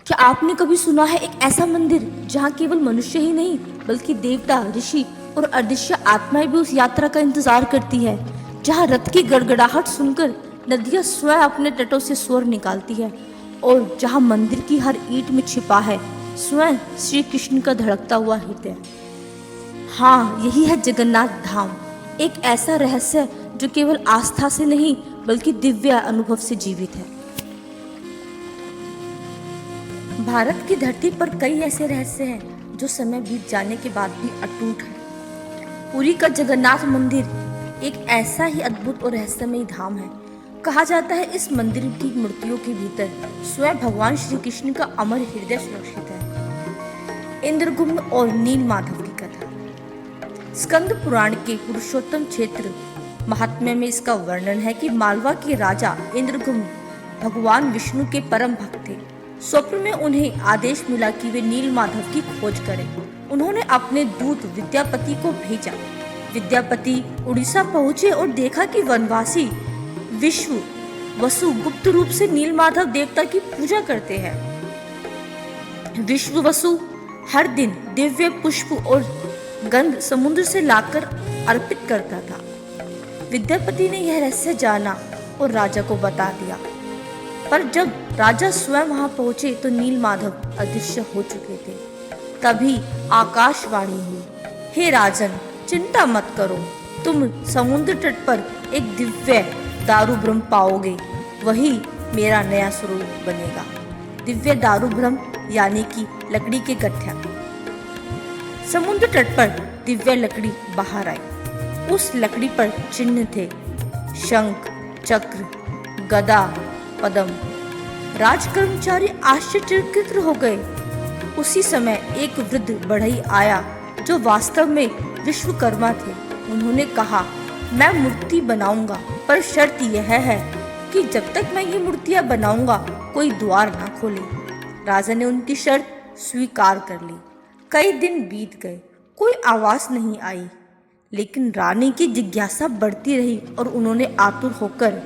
क्या आपने कभी सुना है एक ऐसा मंदिर जहाँ केवल मनुष्य ही नहीं बल्कि देवता, ऋषि और अदृश्य आत्माएं भी उस यात्रा का इंतजार करती है, जहाँ रथ की गड़गड़ाहट सुनकर नदियाँ स्वयं अपने तटों से स्वर निकालती है और जहाँ मंदिर की हर ईंट में छिपा है स्वयं श्री कृष्ण का धड़कता हुआ हृदय। हाँ, यही है जगन्नाथ धाम, एक ऐसा रहस्य जो केवल आस्था से नहीं बल्कि दिव्य अनुभव से जीवित है। भारत की धरती पर कई ऐसे रहस्य हैं जो समय बीत जाने के बाद भी अटूट है। पुरी का जगन्नाथ मंदिर एक ऐसा ही अद्भुत और रहस्यमयी धाम है। कहा जाता है इस मंदिर की मूर्तियों के भीतर स्वयं भगवान श्री कृष्ण का अमर हृदय सुरक्षित है। इंद्रगुम्न और नील माधव की कथा। स्कंद पुराण के पुरुषोत्तम क्षेत्र महात्म्य में इसका वर्णन है कि मालवा के राजा इंद्रगुम्न भगवान विष्णु के परम भक्त थे। स्वप्न में उन्हें आदेश मिला कि वे नील माधव की खोज करें। उन्होंने अपने दूत विद्यापति को भेजा। विद्यापति उड़ीसा पहुंचे और देखा कि वनवासी विश्व वसु गुप्त रूप से नील माधव देवता की पूजा करते हैं। विश्व वसु हर दिन दिव्य पुष्प और गंध समुद्र से लाकर अर्पित करता था। विद्यापति ने यह रहस्य जाना और राजा को बता दिया, पर जब राजा स्वयं वहां पहुंचे तो नील माधव अदृश्य हो चुके थे। तभी आकाशवाणी हुई, हे राजन, चिंता मत करो, तुम समुद्र तट पर एक दिव्य दारू ब्रह्म पाओगे, वही मेरा नया स्वरूप बनेगा। दिव्य दारू ब्रह्म यानी कि लकड़ी के गठिया। समुद्र तट पर दिव्य लकड़ी बाहर आई। उस लकड़ी पर चिन्ह थे, शंख, चक्र, गदा, पद्म। राजकर्मचारी आश्चर्यचकित हो गए। उसी समय एक वृद्ध बढ़ई आया जो वास्तव में विश्वकर्मा थे। उन्होंने कहा, मैं मूर्ति बनाऊंगा, पर शर्त यह है कि जब तक मैं ये मूर्तियां बनाऊंगा कोई द्वार ना खोले। राजा ने उनकी शर्त स्वीकार कर ली। कई दिन बीत गए, कोई आवाज नहीं आई, लेकिन रानी की जिज्ञासा बढ़ती रही और उन्होंने आतुर होकर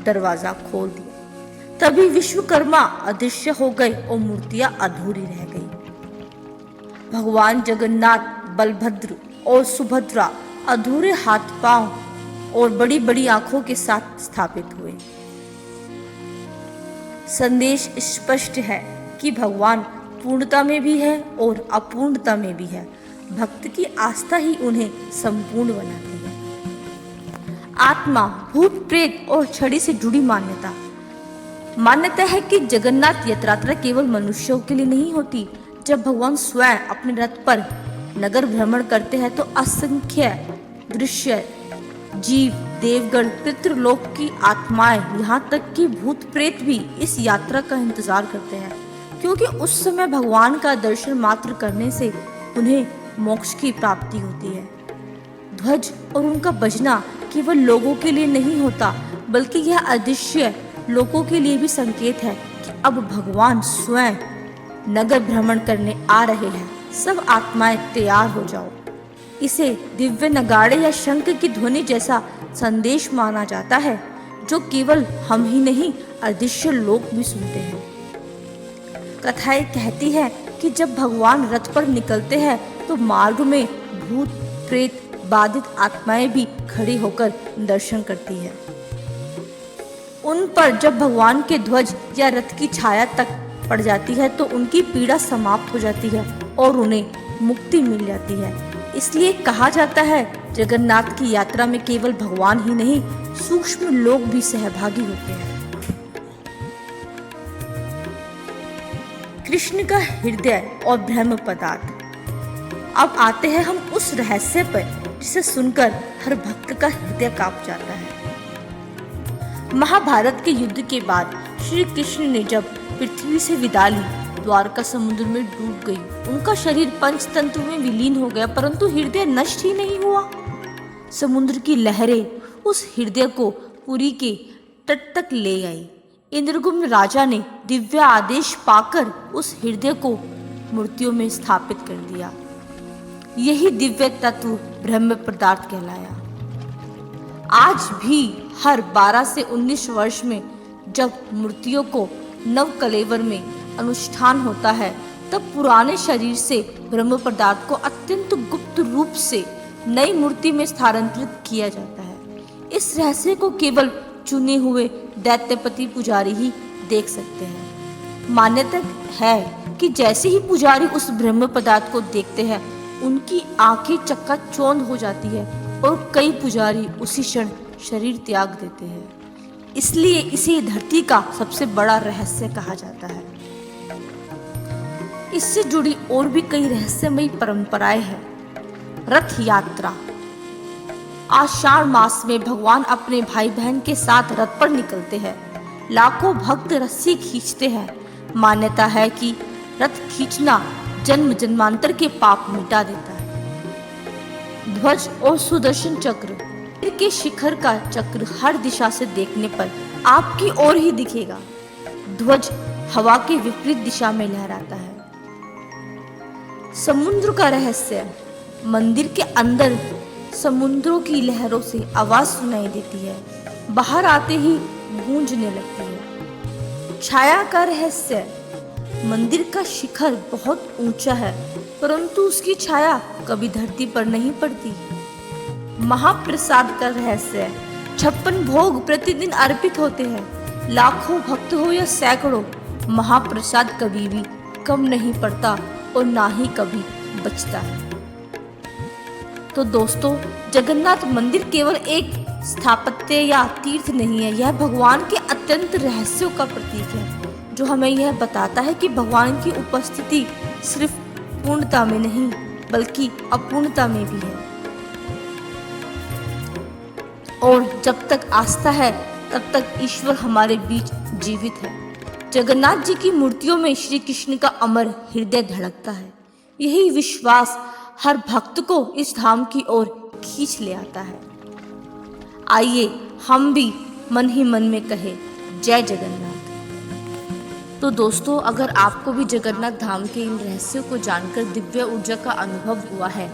दरवाजा खोल दिया। तभी विश्वकर्मा अदृश्य हो गए और मूर्तियां अधूरी रह गई। भगवान जगन्नाथ, बलभद्र और सुभद्रा अधूरे हाथ पांव और बड़ी बड़ी आंखों के साथ स्थापित हुए। संदेश स्पष्ट है कि भगवान पूर्णता में भी है और अपूर्णता में भी है। भक्त की आस्था ही उन्हें संपूर्ण बनाती है। आत्मा, भूत प्रेत और छड़ी से जुड़ी मान्यता है कि जगन्नाथ यात्रा केवल मनुष्यों के लिए नहीं होती। जब भगवान स्वयं अपने रथ पर नगर भ्रमण करते हैं तो असंख्य दृश्य जीव, देवगण, पितृलोक की आत्माएं, यहाँ तक कि भूत प्रेत भी इस यात्रा का इंतजार करते हैं, क्योंकि उस समय भगवान का दर्शन मात्र करने से उन्हें मोक्ष की प्राप्ति होती है। ध्वज और उनका बजना केवल लोगों के लिए नहीं होता, बल्कि यह अदृश्य लोगों के लिए भी संकेत है कि अब भगवान स्वयं नगर भ्रमण करने आ रहे हैं। सब आत्माएं तैयार हो जाओ। इसे दिव्य नगाड़े या शंख की ध्वनि जैसा संदेश माना जाता है, जो केवल हम ही नहीं अदृश्य लोग भी सुनते हैं। कथाएं कहती है कि जब भगवान रथ पर निकलते हैं तो मार्ग में भूत, प्रेत, बाधित आत्माएं भी खड़ी होकर दर्शन करती है। उन पर जब भगवान के ध्वज या रथ की छाया तक पड़ जाती है तो उनकी पीड़ा समाप्त हो जाती है और उन्हें मुक्ति मिल जाती है। इसलिए कहा जाता है जगन्नाथ की यात्रा में केवल भगवान ही नहीं, सूक्ष्म लोग भी सहभागी होते हैं। कृष्ण का हृदय और ब्रह्म पदार्थ। अब आते हैं हम उस रहस्य पर जिसे सुनकर हर भक्त का हृदय कांप जाता है। महाभारत के युद्ध के बाद श्री कृष्ण ने जब पृथ्वी से विदा ली, द्वारका समुद्र में डूब गई। उनका शरीर पंचतंत्र में विलीन हो गया, परंतु हृदय नष्ट ही नहीं हुआ। समुद्र की लहरें उस हृदय को पुरी के तट तक ले आई। इंद्रगुम्न राजा ने दिव्य आदेश पाकर उस हृदय को मूर्तियों में स्थापित कर दिया। यही दिव्य तत्व ब्रह्म पदार्थ कहलाया। आज भी हर 12 से 19 वर्ष में जब मूर्तियों को नव कलेवर में अनुष्ठान होता है, तब पुराने शरीर से ब्रह्म पदार्थ को अत्यंत गुप्त रूप से नई मूर्ति में स्थानांतरित किया जाता है। इस रहस्य को केवल चुने हुए दैत्यपति पुजारी ही देख सकते हैं। मान्यता है कि जैसे ही पुजारी उस ब्रह्म पदार्थ को देखते हैं, उनकी आंखें चक्काचौंध हो जाती है और कई पुजारी उसी क्षण शरीर त्याग देते हैं। इसलिए इसे धरती का सबसे बड़ा रहस्य कहा जाता है। इससे जुड़ी और भी कई रहस्यमयी परंपराएं हैं। रथ यात्रा। आषाढ़ मास में भगवान अपने भाई बहन के साथ रथ पर निकलते हैं। लाखों भक्त रस्सी खींचते हैं। मान्यता है कि रथ खींचना जन्म जन्मांतर के पाप मिटा देता है। ध्वज और सुदर्शन चक्र के शिखर का चक्र हर दिशा से देखने पर आपकी ओर ही दिखेगा। ध्वज हवा के विपरीत दिशा में लहराता है। समुद्र का रहस्य। मंदिर के अंदर समुद्रों की लहरों से आवाज सुनाई देती है, बाहर आते ही गूंजने लगती है। छाया का रहस्य। मंदिर का शिखर बहुत ऊंचा है, परंतु उसकी छाया कभी धरती पर नहीं पड़ती। महाप्रसाद का रहस्य। 56 भोग प्रतिदिन अर्पित होते हैं। लाखों भक्त हो या सैकड़ों, महाप्रसाद कभी भी कम नहीं पड़ता और ना ही कभी बचता है। तो दोस्तों, जगन्नाथ मंदिर केवल एक स्थापत्य या तीर्थ नहीं है, यह भगवान के अत्यंत रहस्यों का प्रतीक है, जो हमें यह बताता है कि भगवान की उपस्थिति सिर्फ पूर्णता में नहीं बल्कि अपूर्णता में भी है। और जब तक आस्था है तब तक ईश्वर हमारे बीच जीवित है। जगन्नाथ जी की मूर्तियों में श्री कृष्ण का अमर हृदय धड़कता है। यही विश्वास हर भक्त को इस धाम की ओर खींच ले आता है। आइए हम भी मन ही मन में कहे जय जगन्नाथ। तो दोस्तों, अगर आपको भी जगन्नाथ धाम के इन रहस्यों को जानकर दिव्य ऊर्जा का अनुभव हुआ है,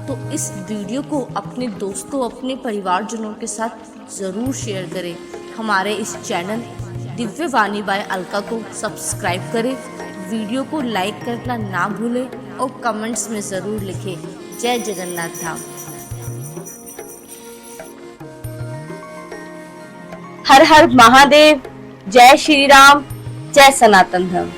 तो इस वीडियो को अपने दोस्तों, अपने परिवारजनों के साथ ज़रूर शेयर करें। हमारे इस चैनल दिव्य वाणी बाय अलका को सब्सक्राइब करें। वीडियो को लाइक करना ना भूलें और कमेंट्स में ज़रूर लिखें जय जगन्नाथ धाम। हर हर महादेव। जय श्री राम। जय सनातन धर्म।